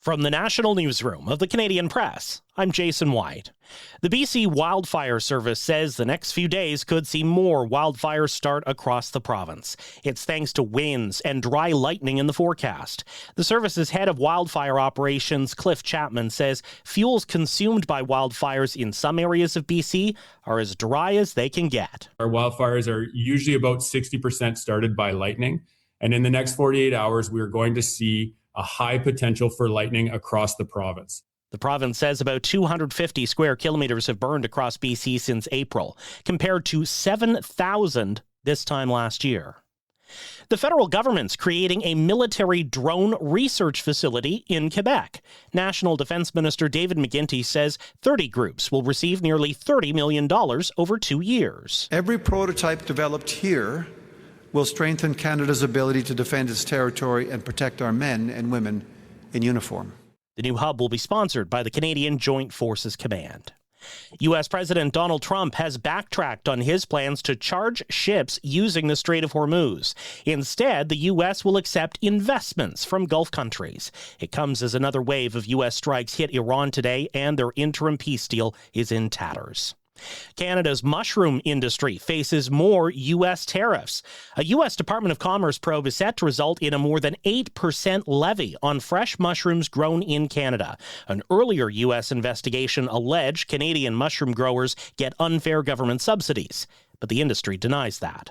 From the National Newsroom of the Canadian Press, I'm Jason White. The BC Wildfire Service says the next few days could see more wildfires start across the province. It's thanks to winds and dry lightning in the forecast. The service's head of wildfire operations, Cliff Chapman, says fuels consumed by wildfires in some areas of BC are as dry as they can get. Our wildfires are usually about 60% started by lightning. And in the next 48 hours, we are going to see a high potential for lightning across the province. The province says about 250 square kilometers have burned across BC since April, compared to 7,000 this time last year. The federal government's creating a military drone research facility in Quebec. National Defense Minister David McGuinty says 30 groups will receive nearly $30 million over 2 years. Every prototype developed here will strengthen Canada's ability to defend its territory and protect our men and women in uniform. The new hub will be sponsored by the Canadian Joint Forces Command. U.S. President Donald Trump has backtracked on his plans to charge ships using the Strait of Hormuz. Instead, the U.S. will accept investments from Gulf countries. It comes as another wave of U.S. strikes hit Iran today, and their interim peace deal is in tatters. Canada's mushroom industry faces more U.S. tariffs. A U.S. Department of Commerce probe is set to result in a more than 8% levy on fresh mushrooms grown in Canada. An earlier U.S. investigation alleged Canadian mushroom growers get unfair government subsidies, but the industry denies that.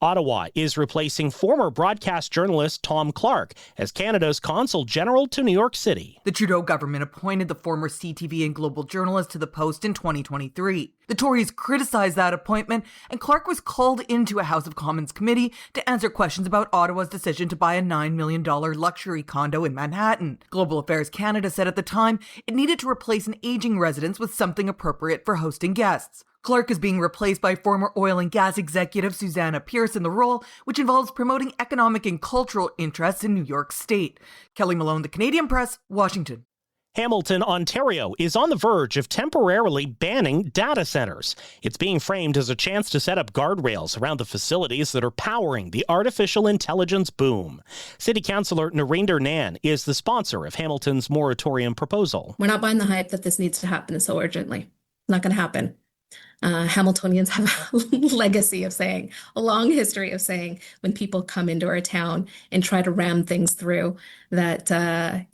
Ottawa is replacing former broadcast journalist Tom Clark as Canada's Consul General to New York City. The Trudeau government appointed the former CTV and global journalist to the post in 2023. The Tories criticized that appointment, and Clark was called into a House of Commons committee to answer questions about Ottawa's decision to buy a $9 million luxury condo in Manhattan. Global Affairs Canada said at the time it needed to replace an aging residence with something appropriate for hosting guests. Clark is being replaced by former oil and gas executive Susanna Pierce in the role, which involves promoting economic and cultural interests in New York State. Kelly Malone, The Canadian Press, Washington. Hamilton, Ontario is on the verge of temporarily banning data centers. It's being framed as a chance to set up guardrails around the facilities that are powering the artificial intelligence boom. City Councillor Narinder Nan is the sponsor of Hamilton's moratorium proposal. We're not buying the hype that this needs to happen so urgently. Not going to happen. Hamiltonians have a legacy of saying, a long history of saying, when people come into our town and try to ram things through, that,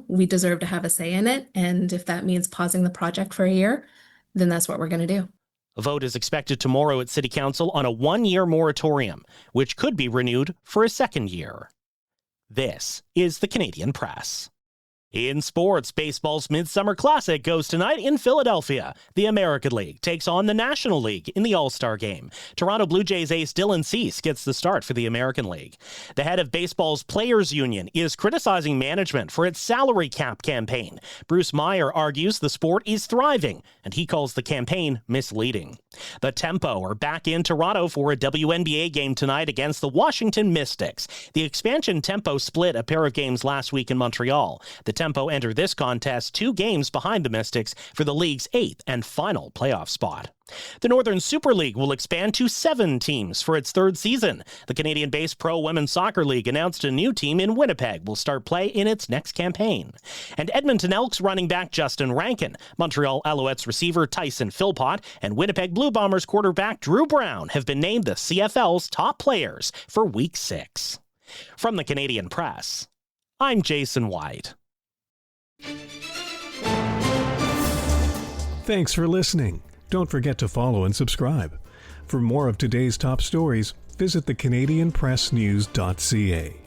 we deserve to have a say in it. And if that means pausing the project for a year, then that's what we're going to do. A vote is expected tomorrow at City Council on a 1-year moratorium, which could be renewed for a second year. This is the Canadian Press. In sports, baseball's Midsummer Classic goes tonight in Philadelphia. The American League takes on the National League in the All-Star Game. Toronto Blue Jays ace Dylan Cease gets the start for the American League. The head of baseball's Players Union is criticizing management for its salary cap campaign. Bruce Meyer argues the sport is thriving, and he calls the campaign misleading. The Tempo are back in Toronto for a WNBA game tonight against the Washington Mystics. The expansion Tempo split a pair of games last week in Montreal. The Tempo enter this contest 2 games behind the Mystics for the league's 8th and final playoff spot. The Northern Super League will expand to 7 teams for its 3rd season. The Canadian-based Pro Women's Soccer League announced a new team in Winnipeg will start play in its next campaign. And Edmonton Elks running back Justin Rankin, Montreal Alouettes receiver Tyson Philpott, and Winnipeg Blue Bombers quarterback Drew Brown have been named the CFL's top players for Week 6. From the Canadian Press, I'm Jason White. Thanks for listening. Don't forget to follow and subscribe. For more of today's top stories, visit thecanadianpressnews.ca.